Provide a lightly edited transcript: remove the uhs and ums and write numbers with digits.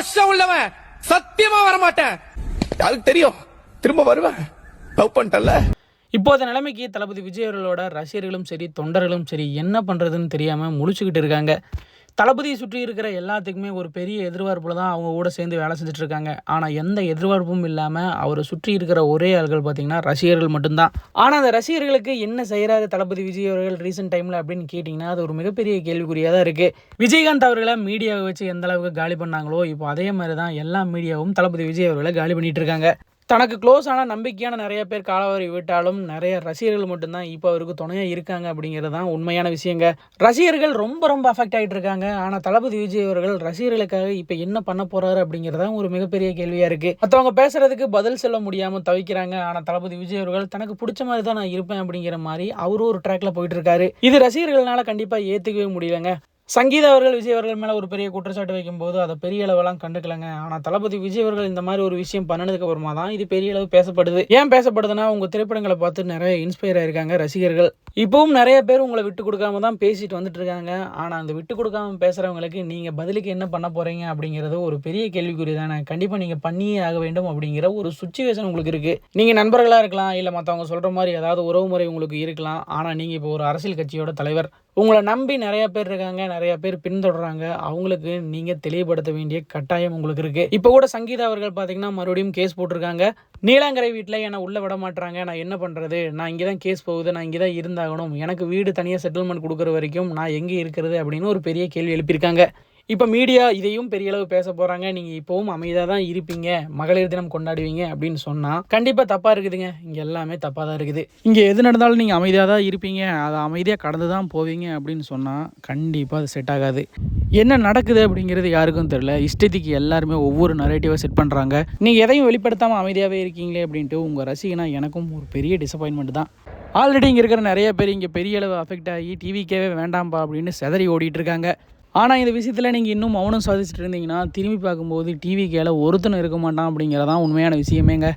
ரோஷம் உள்ளவன், சத்தியமா வரமாட்டேன். யாருக்கு தெரியும், திரும்ப வருவேன். லவ் பண்ணிட்டல. இப்போத நிலைமைக்கு தளபதி விஜய் அவர்களோட ரசிகர்களும் சரி தொண்டர்களும் சரி என்ன பண்ணுறதுன்னு தெரியாமல் முழிச்சுக்கிட்டு இருக்காங்க. தளபதியை சுற்றி இருக்கிற எல்லாத்துக்குமே ஒரு பெரிய எதிர்பார்ப்பில் தான் அவங்க கூட சேர்ந்து வேலை செஞ்சுட்டு இருக்காங்க. ஆனால் எந்த எதிர்பார்ப்பும் இல்லாமல் அவரை சுற்றி இருக்கிற ஒரே ஆள்கள் பார்த்திங்கன்னா ரசிகர்கள் மட்டும்தான். ஆனால் அந்த ரசிகர்களுக்கு என்ன செய்கிறாரு தளபதி விஜய் அவர்கள் ரீசெண்ட் டைமில் அப்படின்னு கேட்டிங்கன்னா அது ஒரு மிகப்பெரிய கேள்விக்குறியாக தான் இருக்குது. விஜயகாந்த் அவர்களை மீடியாவை வச்சு எந்த அளவுக்கு காலி பண்ணாங்களோ இப்போ அதே மாதிரி தான் எல்லா மீடியாவும் தளபதி விஜய் அவர்களை காலி பண்ணிகிட்டு இருக்காங்க. தனக்கு க்ளோஸான நம்பிக்கையான நிறைய பேர் காலவரி விட்டாலும் நிறைய ரசிகர்கள் மட்டும்தான் இப்போ அவருக்கு துணையாக இருக்காங்க அப்படிங்கிறது தான் உண்மையான விஷயங்க. ரசிகர்கள் ரொம்ப அஃபெக்ட் ஆகிட்டு இருக்காங்க. ஆனால் தளபதி விஜய் அவர்கள் ரசிகர்களுக்காக இப்போ என்ன பண்ண போகிறாரு அப்படிங்கிறது தான் ஒரு மிகப்பெரிய கேள்வியாக இருக்குது. மற்றவங்க பேசுகிறதுக்கு பதில் சொல்ல முடியாமல் தவிக்கிறாங்க. ஆனால் தளபதி விஜய் அவர்கள் தனக்கு பிடிச்ச மாதிரி தான் நான் இருப்பேன் அப்படிங்கிற மாதிரி அவரும் ஒரு ட்ராக்ல போயிட்டு இருக்காரு. இது ரசிகர்களால் கண்டிப்பாக ஏற்றுக்கவே முடியலங்க. சங்கீதா அவர்கள் விஜய் அவர்கள் மேலே ஒரு பெரிய குற்றச்சாட்டு வைக்கும்போது அதை பெரிய அளவெல்லாம் கண்டுக்கலங்க. ஆனால் தளபதி விஜய் அவர்கள் இந்த மாதிரி ஒரு விஷயம் பண்ணதுக்கு அப்புறமா தான் இது பெரிய அளவு பேசப்படுது. ஏன் பேசப்படுதுன்னா உங்கள் திரைப்படங்களை பார்த்து நிறைய இன்ஸ்பயர் ஆயிருக்காங்க ரசிகர்கள். இப்போவும் நிறைய பேர் உங்களை விட்டு கொடுக்காம தான் பேசிட்டு வந்துட்டு இருக்காங்க. ஆனால் அந்த விட்டு கொடுக்காம பேசுகிறவங்களுக்கு நீங்கள் பதிலுக்கு என்ன பண்ண போகிறீங்க அப்படிங்கிறது ஒரு பெரிய கேள்விக்குறி தானே. கண்டிப்பாக நீங்கள் பண்ணியே ஆக வேண்டும் அப்படிங்கிற ஒரு சுச்சுவேஷன் உங்களுக்கு இருக்குது. நீங்கள் நண்பர்களாக இருக்கலாம், இல்லை மற்றவங்க சொல்கிற மாதிரி ஏதாவது உறவு முறை உங்களுக்கு இருக்கலாம். ஆனால் நீங்கள் இப்போ ஒரு அரசியல் கட்சியோட தலைவர், உங்களை நம்பி நிறைய பேர் இருக்காங்க, நிறைய பேர் பின்தொடர்றாங்க. அவங்களுக்கு நீங்கள் தெளிவுபடுத்த வேண்டிய கட்டாயம் உங்களுக்கு இருக்குது. இப்போ கூட சங்கீதா அவர்கள் பார்த்தீங்கன்னா மறுபடியும் கேஸ் போட்டிருக்காங்க. நீலாங்கரை வீட்டில் என்னை உள்ளே விட மாட்டாங்க, நான் என்ன பண்ணுறது, நான் இங்கே தான் கேஸ் போகுது, நான் இங்கே தான் இருந்தாகணும், எனக்கு வீடு தனியாக செட்டில்மெண்ட் கொடுக்குற வரைக்கும் நான் எங்கே இருக்கிறது அப்படின்னு ஒரு பெரிய கேள்வி எழுப்பியிருக்காங்க. இப்போ மீடியா இதையும் பெரிய அளவு பேச போகிறாங்க. நீங்கள் இப்போவும் அமைதியாக தான் இருப்பீங்க, மகளிர் தினம் கொண்டாடுவீங்க அப்படின்னு சொன்னால் கண்டிப்பாக தப்பாக இருக்குதுங்க. இங்கே எல்லாமே தப்பாக தான் இருக்குது. இங்கே எது நடந்தாலும் நீங்கள் அமைதியாக தான் இருப்பீங்க, அதை அமைதியாக கடந்து தான் போவீங்க அப்படின்னு சொன்னால் கண்டிப்பாக அது செட் ஆகாது. என்ன நடக்குது அப்படிங்கிறது யாருக்கும் தெரியல. இஷ்டத்துக்கு எல்லாருமே ஒவ்வொரு நரேட்டிவாக செட் பண்ணுறாங்க. நீங்கள் எதையும் வெளிப்படுத்தாமல் அமைதியாகவே இருக்கீங்களே அப்படின்ட்டு உங்கள் ரசிகனா எனக்கும் ஒரு பெரிய டிசப்பாயின்மெண்ட் தான். ஆல்ரெடி இங்கே இருக்கிற நிறைய பேர் இங்கே பெரிய அளவு அஃபெக்ட் ஆகி டிவிக்கே வேண்டாம்பா அப்படின்னு செதறி ஓடிட்டு இருக்காங்க. ஆனால் இந்த விஷயத்தில் நீங்கள் இன்னும் மௌனம் சாதிச்சுட்டு இருந்தீங்கன்னா திரும்பி பார்க்கும்போது டிவி கேல ஒருத்தனும் இருக்க மாட்டான் அப்படிங்கிறதான் உண்மையான விஷயமேங்க.